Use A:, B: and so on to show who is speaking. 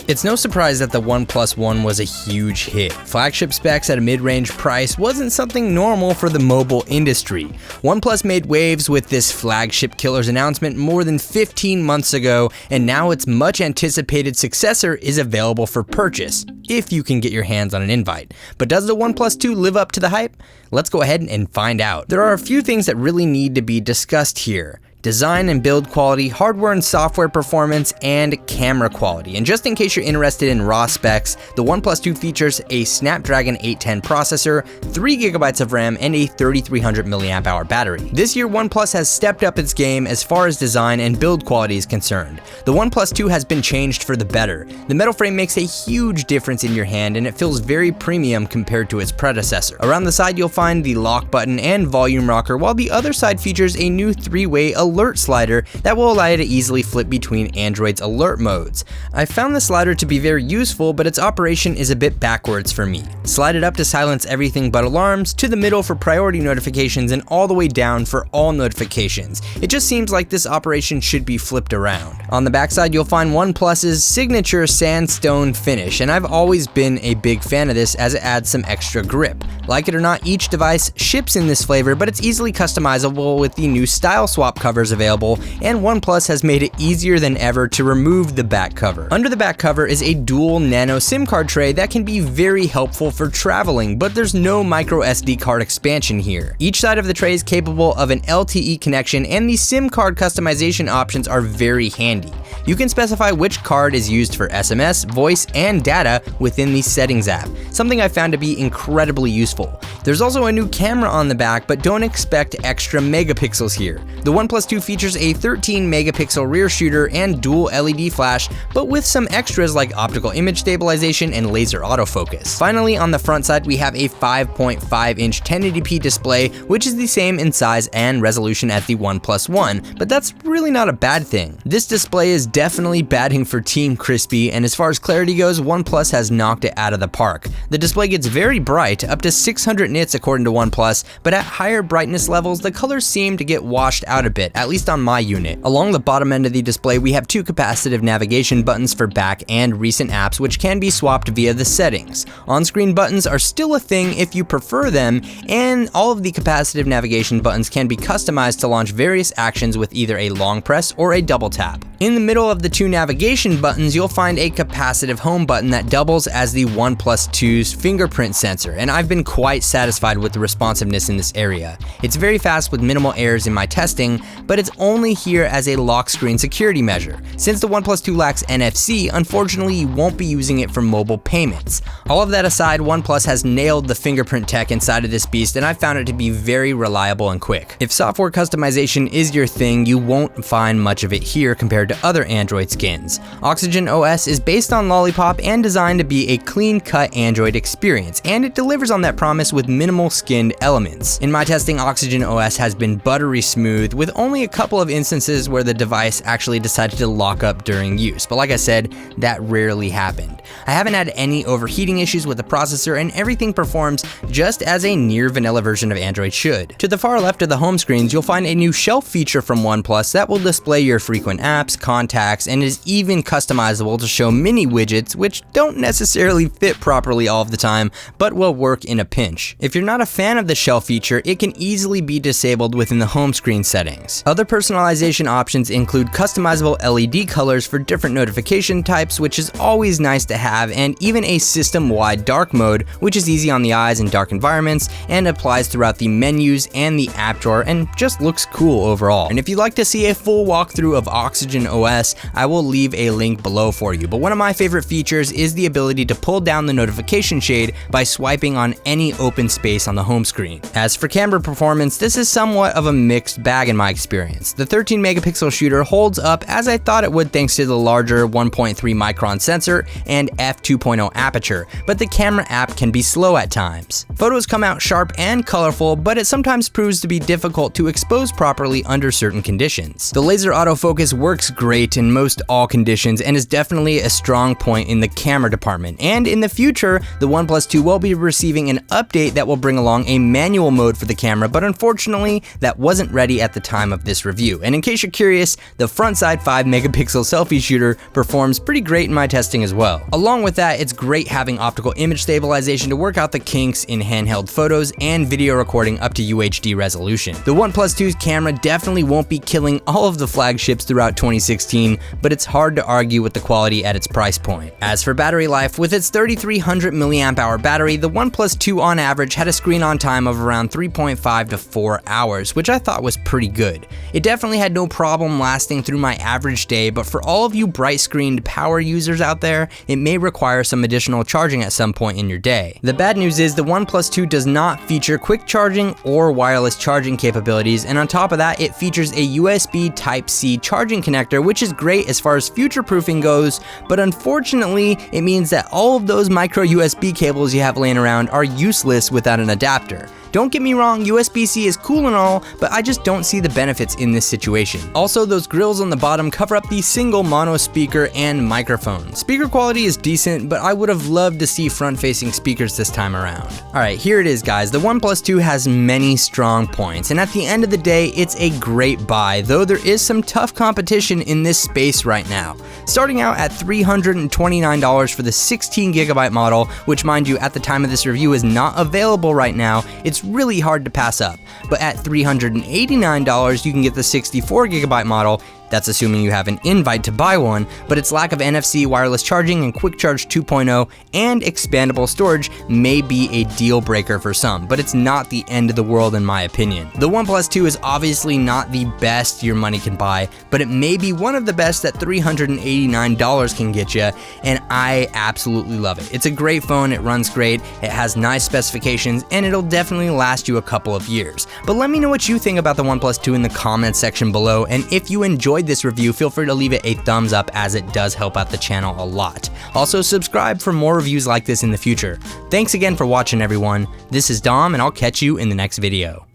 A: It's no surprise that the OnePlus One was a huge hit. Flagship specs at a mid-range price wasn't something normal for the mobile industry. OnePlus made waves with this flagship killer's announcement more than 15 months ago, and now its much anticipated successor is available for purchase, if you can get your hands on an invite. But does the OnePlus 2 live up to the hype? Let's go ahead and find out. There are a few things that really need to be discussed here: design and build quality, hardware and software performance, and camera quality. And just in case you're interested in raw specs, the OnePlus 2 features a Snapdragon 810 processor, 3GB of RAM, and a 3300 mAh battery. This year, OnePlus has stepped up its game as far as design and build quality is concerned. The OnePlus 2 has been changed for the better. The metal frame makes a huge difference in your hand, and it feels very premium compared to its predecessor. Around the side, you'll find the lock button and volume rocker, while the other side features a new 3-way alert slider that will allow you to easily flip between Android's alert modes. I found the slider to be very useful, but its operation is a bit backwards for me. Slide it up to silence everything but alarms, to the middle for priority notifications, and all the way down for all notifications. It just seems like this operation should be flipped around. On the backside, you'll find OnePlus's signature sandstone finish, and I've always been a big fan of this as it adds some extra grip. Like it or not, each device ships in this flavor, but it's easily customizable with the new style swap covers available, and OnePlus has made it easier than ever to remove the back cover. Under the back cover is a dual nano SIM card tray that can be very helpful for traveling, but there's no micro SD card expansion here. Each side of the tray is capable of an LTE connection, and the SIM card customization options are very handy. You can specify which card is used for SMS, voice, and data within the Settings app, something I found to be incredibly useful. There's also a new camera on the back, but don't expect extra megapixels here. The OnePlus 2 features a 13 megapixel rear shooter and dual LED flash, but with some extras like optical image stabilization and laser autofocus. Finally, on the front side, we have a 5.5-inch 1080p display, which is the same in size and resolution as the OnePlus One, but that's really not a bad thing. This display is definitely batting for Team Crispy, and as far as clarity goes, OnePlus has knocked it out of the park. The display gets very bright, up to 600 nits according to OnePlus, but at higher brightness levels, the colors seem to get washed out a bit, at least on my unit. Along the bottom end of the display, we have two capacitive navigation buttons for back and recent apps, which can be swapped via the settings. On-screen buttons are still a thing if you prefer them, and all of the capacitive navigation buttons can be customized to launch various actions with either a long press or a double tap. In the middle of the two navigation buttons, you'll find a capacitive home button that doubles as the OnePlus 2's fingerprint sensor, and I've been quite satisfied with the responsiveness in this area. It's very fast with minimal errors in my testing, but it's only here as a lock screen security measure. Since the OnePlus 2 lacks NFC, unfortunately you won't be using it for mobile payments. All of that aside, OnePlus has nailed the fingerprint tech inside of this beast, and I found it to be very reliable and quick. If software customization is your thing, you won't find much of it here compared to other Android skins. OxygenOS is based on Lollipop and designed to be a clean-cut Android experience, and it delivers on that promise with minimal skinned elements. In my testing, OxygenOS has been buttery smooth, with only a couple of instances where the device actually decided to lock up during use, but like I said, that rarely happened. I haven't had any overheating issues with the processor, and everything performs just as a near vanilla version of Android should. To the far left of the home screens, you'll find a new shelf feature from OnePlus that will display your frequent apps, contacts, and is even customizable to show mini widgets, which don't necessarily fit properly all of the time, but will work in a pinch. If you're not a fan of the shelf feature, it can easily be disabled within the home screen settings. Other personalization options include customizable LED colors for different notification types, which is always nice to have, and even a system-wide dark mode, which is easy on the eyes in dark environments and applies throughout the menus and the app drawer and just looks cool overall. And if you'd like to see a full walkthrough of OxygenOS, I will leave a link below for you. But one of my favorite features is the ability to pull down the notification shade by swiping on any open space on the home screen. As for camera performance, this is somewhat of a mixed bag in my experience. The 13 megapixel shooter holds up as I thought it would thanks to the larger 1.3 micron sensor and f2.0 aperture, but the camera app can be slow at times. Photos come out sharp and colorful, but it sometimes proves to be difficult to expose properly under certain conditions. The laser autofocus works great in most all conditions and is definitely a strong point in the camera department. And in the future, the OnePlus 2 will be receiving an update that will bring along a manual mode for the camera, but unfortunately, that wasn't ready at the time of this review. And in case you're curious, the front side 5 megapixel selfie shooter performs pretty great in my testing as well. Along with that, it's great having optical image stabilization to work out the kinks in handheld photos and video recording up to UHD resolution. The OnePlus 2's camera definitely won't be killing all of the flagships throughout 2016, but it's hard to argue with the quality at its price point. As for battery life, with its 3300 mAh battery, the OnePlus 2 on average had a screen on time of around 3.5 to 4 hours, which I thought was pretty good. It definitely had no problem lasting through my average day, but for all of you bright screened power users out there, it may require some additional charging at some point in your day. The bad news is the OnePlus 2 does not feature quick charging or wireless charging capabilities, and on top of that, it features a USB Type-C charging connector, which is great as far as future-proofing goes, but unfortunately, it means that all of those micro USB cables you have laying around are useless without an adapter. Don't get me wrong, USB-C is cool and all, but I just don't see the benefits in this situation. Also, those grills on the bottom cover up the single mono speaker and microphone. Speaker quality is decent, but I would have loved to see front-facing speakers this time around. Alright, here it is guys, the OnePlus 2 has many strong points, and at the end of the day, it's a great buy, though there is some tough competition in this space right now. Starting out at $329 for the 16GB model, which mind you, at the time of this review is not available right now, it's really hard to pass up. But at $389, you can get the 64GB model. That's assuming you have an invite to buy one, but its lack of NFC wireless charging and Quick Charge 2.0 and expandable storage may be a deal breaker for some, but it's not the end of the world in my opinion. The OnePlus 2 is obviously not the best your money can buy, but it may be one of the best that $389 can get you, and I absolutely love it. It's a great phone, it runs great, it has nice specifications, and it'll definitely last you a couple of years. But let me know what you think about the OnePlus 2 in the comments section below, and if you enjoyed this review, feel free to leave it a thumbs up as it does help out the channel a lot. Also, subscribe for more reviews like this in the future. Thanks again for watching everyone. This is Dom and I'll catch you in the next video.